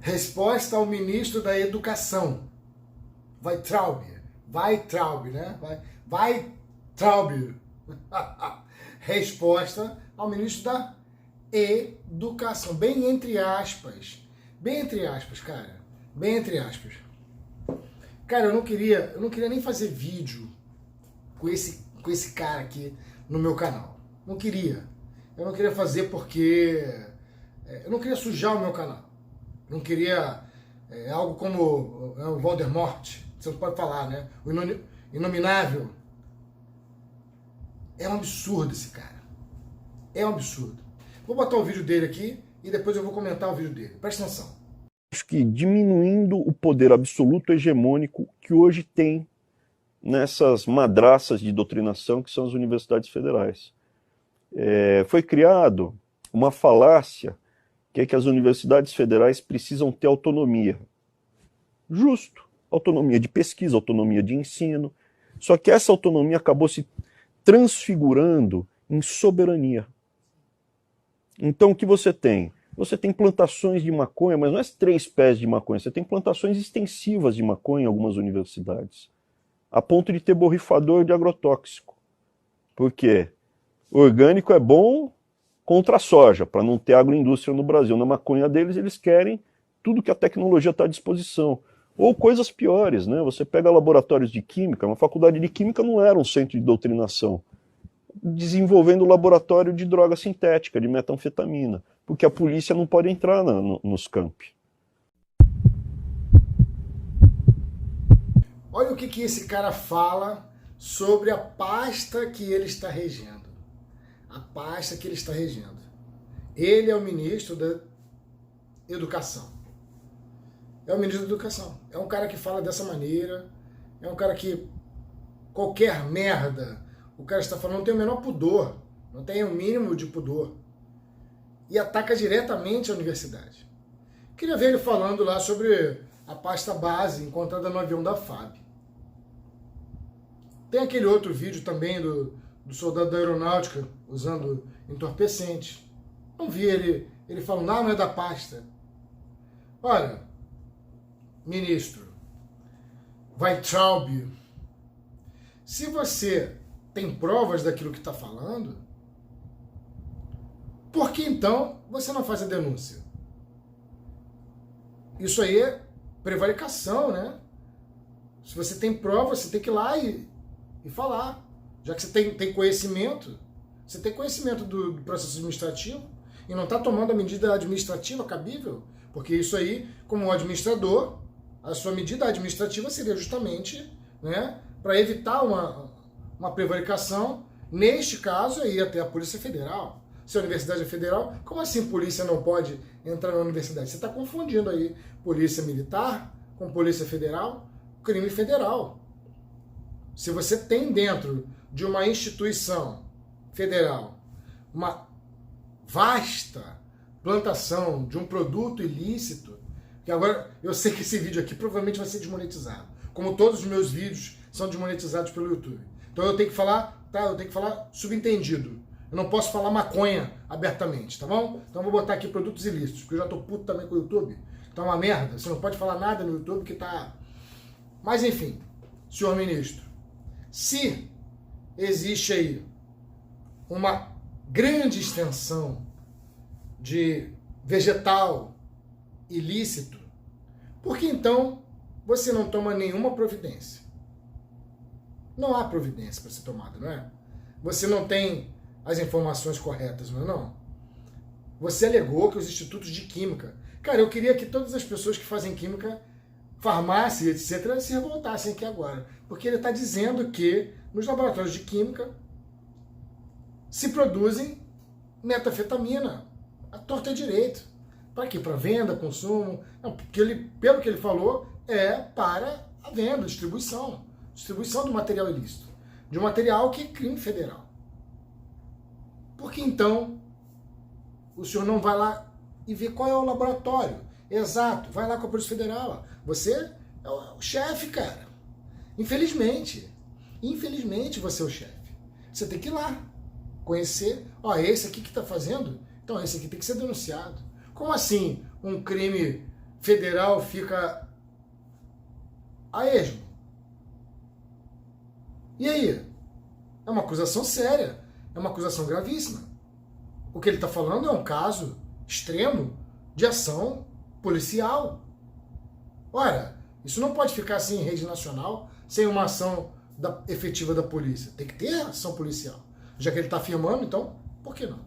Resposta ao ministro da Educação. Weintraub, né? Weintraub. Resposta ao ministro da Educação. Bem entre aspas. Bem entre aspas, cara. Bem entre aspas. Cara, eu não queria nem fazer vídeo com esse cara aqui no meu canal. Não queria. Eu não queria fazer porque eu não queria sujar o meu canal. Não queria algo como o Voldemort. Você não pode falar, né? O Inominável. É um absurdo esse cara. É um absurdo. Vou botar o vídeo dele aqui e depois eu vou comentar o vídeo dele. Presta atenção. Acho que diminuindo o poder absoluto hegemônico que hoje tem nessas madraças de doutrinação que são as universidades federais. Foi criado uma falácia que é que as universidades federais precisam ter autonomia. Justo. Autonomia de pesquisa, autonomia de ensino. Só que essa autonomia acabou se transfigurando em soberania. Então o que você tem? Você tem plantações de maconha, mas não é 3 pés de maconha, você tem plantações extensivas de maconha em algumas universidades, a ponto de ter borrifador de agrotóxico. Por quê? Orgânico é bom contra a soja, para não ter agroindústria no Brasil. Na maconha deles, eles querem tudo que a tecnologia está à disposição. Ou coisas piores, né? Você pega laboratórios de química, uma faculdade de química não era um centro de doutrinação, desenvolvendo laboratório de droga sintética, de metanfetamina, porque a polícia não pode entrar nos campi. Olha o que esse cara fala sobre a pasta que ele está regendo. A pasta que ele está regendo. Ele é o ministro da Educação. É o ministro da Educação. É um cara que fala dessa maneira, é um cara que qualquer merda o cara está falando, não tem o menor pudor, não tem o mínimo de pudor. E ataca diretamente a universidade. Queria ver ele falando lá sobre a pasta base encontrada no avião da FAB. Tem aquele outro vídeo também do soldado da aeronáutica usando entorpecente. Não vi ele falando, não é da pasta. Olha, ministro Weintraub, se você tem provas daquilo que está falando, por que então você não faz a denúncia? Isso aí é prevaricação, né? Se você tem prova, você tem que ir lá e falar. Já que você tem conhecimento, você tem conhecimento do processo administrativo e não está tomando a medida administrativa cabível, porque isso aí, como administrador, a sua medida administrativa seria justamente, né, para evitar uma prevaricação. Neste caso, aí até a Polícia Federal. Se a universidade é federal, como assim polícia não pode entrar na universidade? Você está confundindo aí polícia militar com polícia federal, crime federal. Se você tem dentro de uma instituição federal uma vasta plantação de um produto ilícito, que agora eu sei que esse vídeo aqui provavelmente vai ser desmonetizado, como todos os meus vídeos são desmonetizados pelo YouTube. Então eu tenho que falar, tá? Eu tenho que falar subentendido. Eu não posso falar maconha abertamente, tá bom? Então eu vou botar aqui produtos ilícitos, porque eu já tô puto também com o YouTube. Tá uma merda, você não pode falar nada no YouTube que tá... Mas enfim, senhor ministro, se existe aí uma grande extensão de vegetal ilícito, por que então você não toma nenhuma providência? Não há providência para ser tomada, não é? Você não tem as informações corretas, não é não? Você alegou que os institutos de química... Cara, eu queria que todas as pessoas que fazem química, farmácia, etc., se revoltassem aqui agora. Porque ele está dizendo que nos laboratórios de química se produzem metanfetamina. A torta é direito. Para quê? Para venda, consumo? Não, porque pelo que ele falou, é para a venda, distribuição. Distribuição do material ilícito. De um material que é crime federal. Por que então o senhor não vai lá e vê qual é o laboratório? Exato, vai lá com a Polícia Federal. Você é o chefe, cara. Infelizmente você é o chefe. Você tem que ir lá, conhecer. Ó, esse aqui que está fazendo, então esse aqui tem que ser denunciado. Como assim um crime federal fica a esmo. E aí? É uma acusação séria, é uma acusação gravíssima. O que ele está falando é um caso extremo de ação policial. Ora, isso não pode ficar assim em rede nacional, sem uma ação efetiva da polícia. Tem que ter ação policial. Já que ele está afirmando, então, por que não?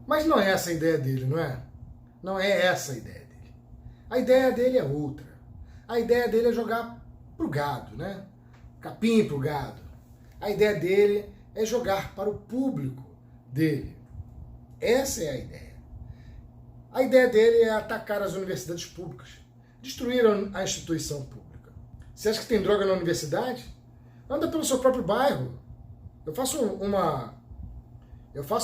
Mas não é essa a ideia dele, não é? Não é essa a ideia dele. A ideia dele é outra. A ideia dele é jogar pro gado, né? Capim pro gado. A ideia dele é jogar para o público dele. Essa é a ideia. A ideia dele é atacar as universidades públicas, destruir a instituição pública. Você acha que tem droga na universidade? Anda pelo seu próprio bairro. Eu faço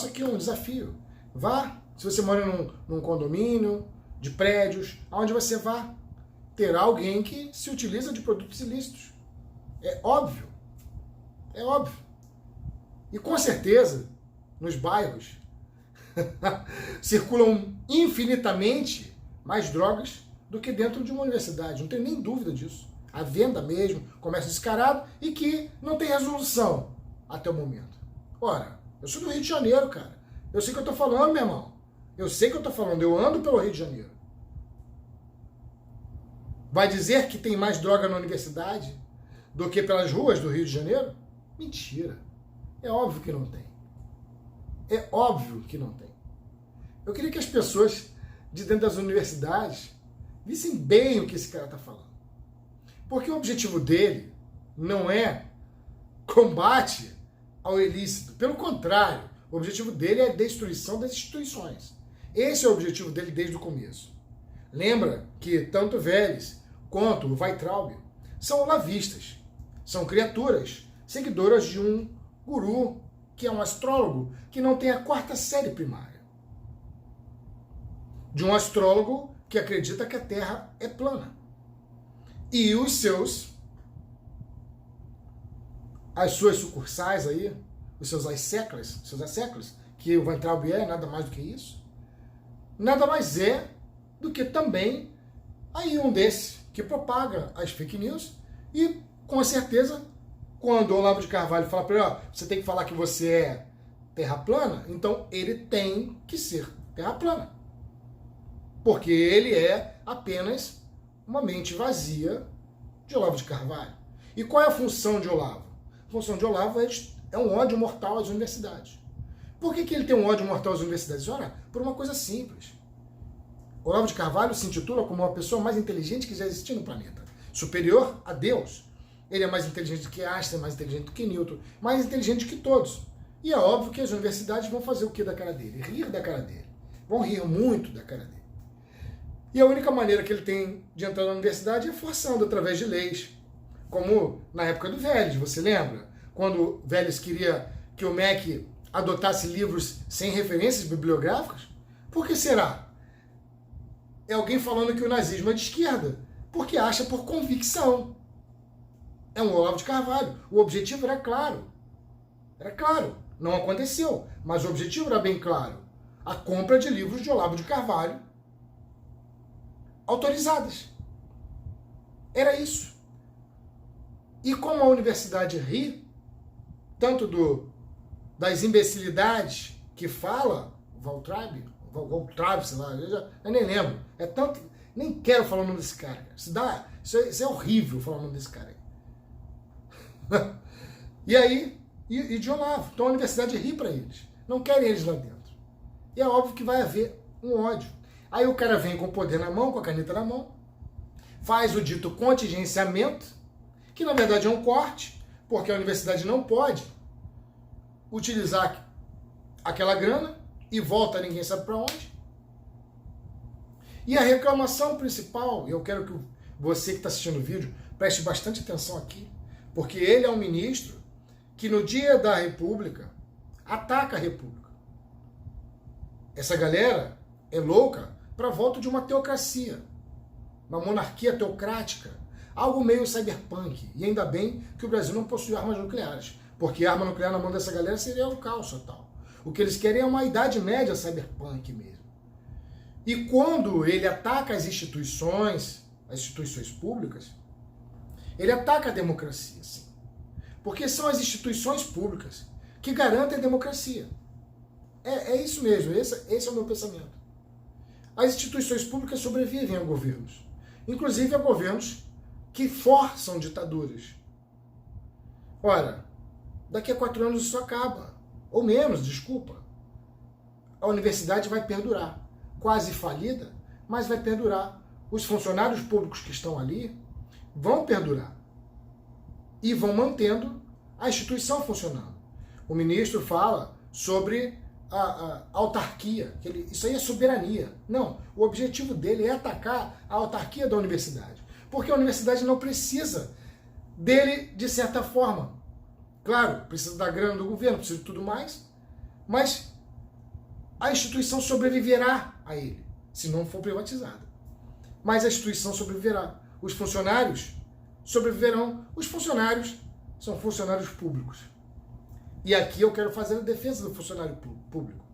aqui um desafio. Vá, se você mora num condomínio, de prédios, aonde você vá, terá alguém que se utiliza de produtos ilícitos. É óbvio. É óbvio. E com certeza, nos bairros, circulam infinitamente mais drogas do que dentro de uma universidade. Não tenho nem dúvida disso. A venda mesmo, comércio descarado e que não tem resolução até o momento. Ora, eu sou do Rio de Janeiro, cara. Eu sei o que eu tô falando, meu irmão. Eu sei o que eu tô falando. Eu ando pelo Rio de Janeiro. Vai dizer que tem mais droga na universidade do que pelas ruas do Rio de Janeiro? Mentira. É óbvio que não tem. É óbvio que não tem. Eu queria que as pessoas de dentro das universidades vissem bem o que esse cara está falando. Porque o objetivo dele não é combate ao ilícito. Pelo contrário, o objetivo dele é a destruição das instituições. Esse é o objetivo dele desde o começo. Lembra que tanto Vélez quanto o Weintraub são olavistas. São criaturas seguidoras de um guru, que é um astrólogo que não tem a 4ª série primária. De um astrólogo que acredita que a Terra é plana. E as suas sucursais aí, os seus asseclas, que o Weintraub é nada mais do que isso, nada mais é do que também aí um desse que propaga as fake news e, com certeza, quando o Olavo de Carvalho fala para ele, ó, você tem que falar que você é terra plana, então ele tem que ser terra plana. Porque ele é apenas uma mente vazia de Olavo de Carvalho. E qual é a função de Olavo? A função de Olavo é um ódio mortal às universidades. Por que ele tem um ódio mortal às universidades? Ora, por uma coisa simples. Olavo de Carvalho se intitula como uma pessoa mais inteligente que já existiu no planeta. Superior a Deus. Ele é mais inteligente do que Einstein, mais inteligente do que Newton, mais inteligente do que todos. E é óbvio que as universidades vão fazer o que da cara dele? Rir da cara dele. Vão rir muito da cara dele. E a única maneira que ele tem de entrar na universidade é forçando através de leis. Como na época do Vélez, você lembra? Quando o Vélez queria que o MEC adotasse livros sem referências bibliográficas? Por que será? É alguém falando que o nazismo é de esquerda, porque acha por convicção. É um Olavo de Carvalho. O objetivo era claro. Era claro. Não aconteceu, mas o objetivo era bem claro. A compra de livros de Olavo de Carvalho autorizadas. Era isso. E como a universidade ri, tanto das imbecilidades que fala Weintraub, sei lá, eu nem lembro. É tanto, nem quero falar o nome desse cara. Isso é horrível falar o nome desse cara aí. E aí, e de Olavo. Então a universidade ri para eles. Não querem eles lá dentro. E é óbvio que vai haver um ódio. Aí o cara vem com o poder na mão, com a caneta na mão, faz o dito contingenciamento, que na verdade é um corte, porque a universidade não pode utilizar aquela grana e volta ninguém sabe para onde. E a reclamação principal, e eu quero que você que está assistindo o vídeo preste bastante atenção aqui, porque ele é um ministro que no dia da República ataca a República. Essa galera é louca para a volta de uma teocracia, uma monarquia teocrática, algo meio cyberpunk. E ainda bem que o Brasil não possui armas nucleares, porque arma nuclear na mão dessa galera seria um caos total. O que eles querem é uma idade média cyberpunk mesmo. E quando ele ataca as instituições públicas, ele ataca a democracia, sim. Porque são as instituições públicas que garantem a democracia. É isso mesmo, esse é o meu pensamento. As instituições públicas sobrevivem a governos, inclusive a governos que forçam ditaduras. Ora, daqui a 4 anos isso acaba, ou menos, desculpa. A universidade vai perdurar, quase falida, mas vai perdurar. Os funcionários públicos que estão ali vão perdurar e vão mantendo a instituição funcionando. O ministro fala sobre a autarquia, isso aí é soberania. Não, o objetivo dele é atacar a autarquia da universidade, porque a universidade não precisa dele de certa forma. Claro, precisa da grana do governo, precisa de tudo mais, mas a instituição sobreviverá a ele, se não for privatizada. Mas a instituição sobreviverá. Os funcionários sobreviverão. Os funcionários são funcionários públicos. E aqui eu quero fazer a defesa do funcionário público.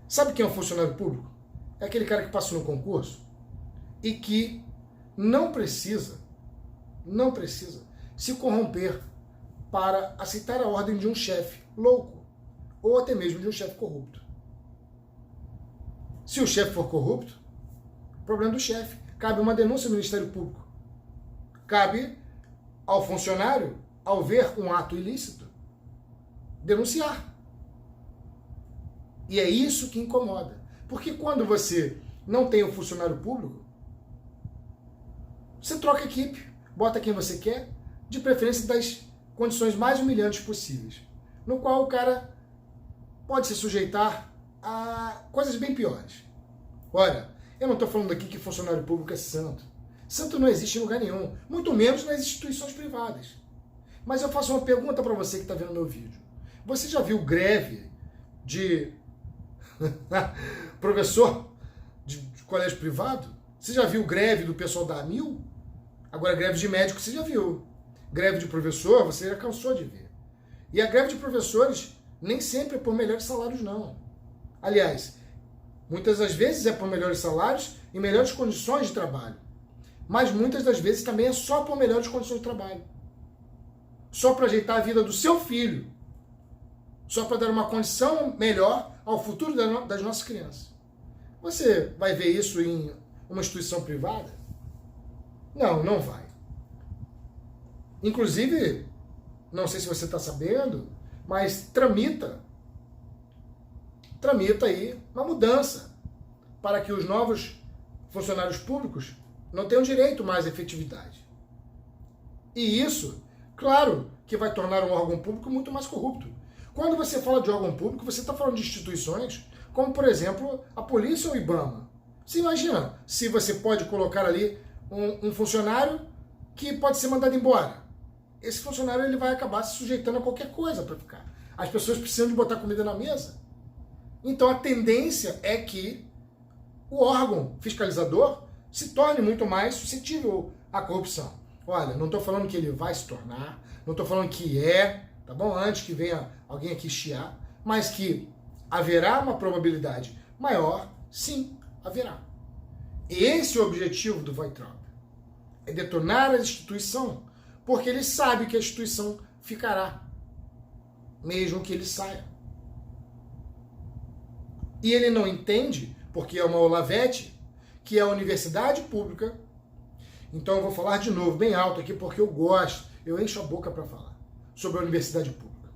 Sabe quem é um funcionário público? É aquele cara que passou no concurso e que não precisa se corromper para aceitar a ordem de um chefe louco ou até mesmo de um chefe corrupto. Se o chefe for corrupto, problema do chefe. Cabe uma denúncia ao Ministério Público. Cabe ao funcionário, ao ver um ato ilícito, denunciar. E é isso que incomoda. Porque quando você não tem um funcionário público, você troca a equipe, bota quem você quer, de preferência das condições mais humilhantes possíveis, no qual o cara pode se sujeitar a coisas bem piores. Olha, eu não estou falando aqui que funcionário público é santo. Santo não existe em lugar nenhum, muito menos nas instituições privadas. Mas eu faço uma pergunta para você que está vendo meu vídeo. Você já viu greve de professor de colégio privado? Você já viu greve do pessoal da AMIL? Agora, greve de médico você já viu. Greve de professor você já cansou de ver. E a greve de professores nem sempre é por melhores salários, não. Aliás, muitas das vezes é por melhores salários e melhores condições de trabalho. Mas muitas das vezes também é só por melhores condições de trabalho. Só para ajeitar a vida do seu filho. Só para dar uma condição melhor ao futuro das nossas crianças. Você vai ver isso em uma instituição privada? Não, não vai. Inclusive, não sei se você está sabendo, mas tramita aí uma mudança para que os novos funcionários públicos não tenham direito mais à efetividade. E isso, claro, que vai tornar um órgão público muito mais corrupto. Quando você fala de órgão público, você está falando de instituições como, por exemplo, a polícia ou o IBAMA. Você imagina se você pode colocar ali um funcionário que pode ser mandado embora. Esse funcionário ele vai acabar se sujeitando a qualquer coisa para ficar. As pessoas precisam de botar comida na mesa. Então a tendência é que o órgão fiscalizador se torne muito mais suscetível à corrupção. Olha, não estou falando que ele vai se tornar, não estou falando que tá bom? Antes que venha alguém aqui chiar, mas que haverá uma probabilidade maior, sim, haverá. Esse é o objetivo do Weintraub. É detonar a instituição, porque ele sabe que a instituição ficará, mesmo que ele saia. E ele não entende, porque é uma Olavete, que é a universidade pública. Então eu vou falar de novo, bem alto aqui, porque eu gosto, eu encho a boca para falar sobre a universidade pública.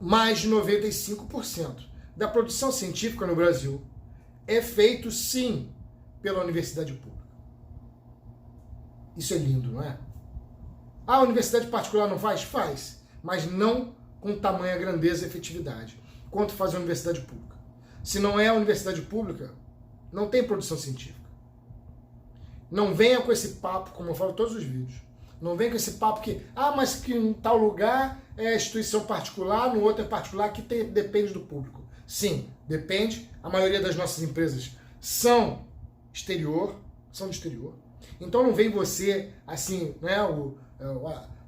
Mais de 95% da produção científica no Brasil é feito, sim, pela universidade pública. Isso é lindo, não é? A universidade particular não faz? Faz, mas não com tamanha grandeza e efetividade quanto faz a universidade pública. Se não é a universidade pública, não tem produção científica. Não venha com esse papo, como eu falo em todos os vídeos, não venha com esse papo que, mas que em tal lugar é instituição particular, no outro é particular, que depende do público. Sim, depende. A maioria das nossas empresas são do exterior. Então não vem você, assim, né, o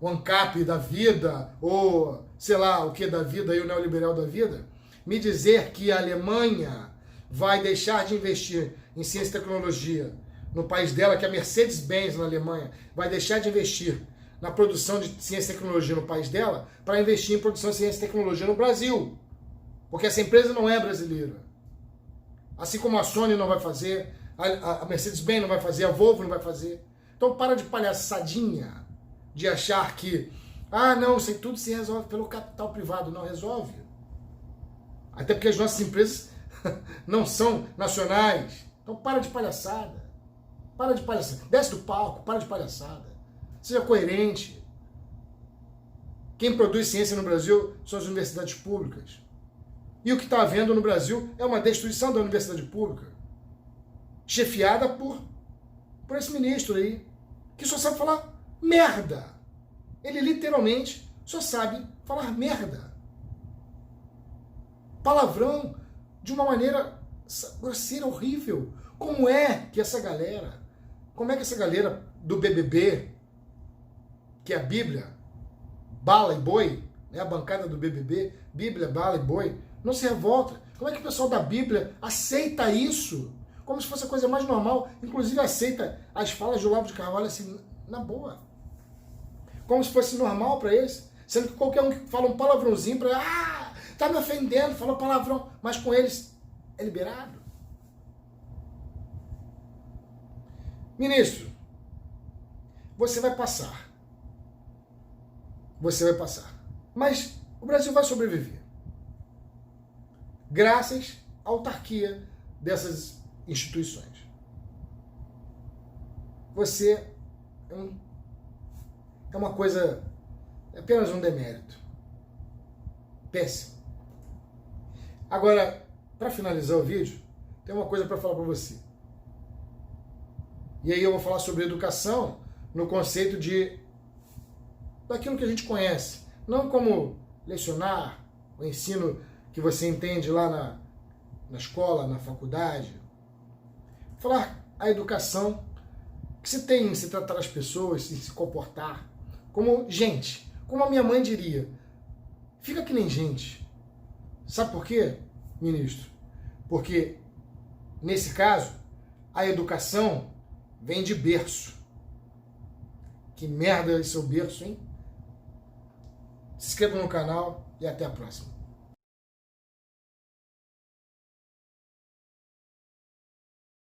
ANCAP da vida, ou sei lá o que da vida, aí o neoliberal da vida, me dizer que a Alemanha vai deixar de investir em ciência e tecnologia no país dela, que é a Mercedes-Benz na Alemanha, vai deixar de investir na produção de ciência e tecnologia no país dela para investir em produção de ciência e tecnologia no Brasil. Porque essa empresa não é brasileira. Assim como a Sony não vai fazer, a Mercedes-Benz não vai fazer, a Volvo não vai fazer. Então para de palhaçadinha de achar que, não, isso aí tudo se resolve pelo capital privado. Não resolve. Até porque as nossas empresas não são nacionais. Então para de palhaçada. Para de palhaçada. Desce do palco, para de palhaçada. Seja coerente. Quem produz ciência no Brasil são as universidades públicas. E o que está havendo no Brasil é uma destruição da universidade pública, chefiada por esse ministro aí, que só sabe falar merda. Ele literalmente só sabe falar merda. Palavrão de uma maneira grosseira, horrível. Como é que essa galera do BBB, que é a Bíblia, bala e boi, né, a bancada do BBB, Bíblia, bala e boi, não se revolta? Como é que o pessoal da Bíblia aceita isso? Como se fosse a coisa mais normal, inclusive aceita as falas de Olavo de Carvalho assim, na boa. Como se fosse normal para eles, sendo que qualquer um que fala um palavrãozinho para tá me ofendendo, falou palavrão, mas com eles é liberado. Ministro, você vai passar. Você vai passar. Mas o Brasil vai sobreviver. Graças à autarquia dessas instituições. Você é uma coisa, é apenas um demérito. Péssimo. Agora, para finalizar o vídeo, tem uma coisa para falar para você. E aí eu vou falar sobre educação no conceito daquilo que a gente conhece. Não como lecionar, o ensino que você entende lá na escola, na faculdade. Falar a educação que se tem em se tratar as pessoas, em se comportar como gente. Como a minha mãe diria, fica que nem gente. Sabe por quê, ministro? Porque, nesse caso, a educação vem de berço. Que merda é esse seu berço, hein? Se inscreva no canal e até a próxima.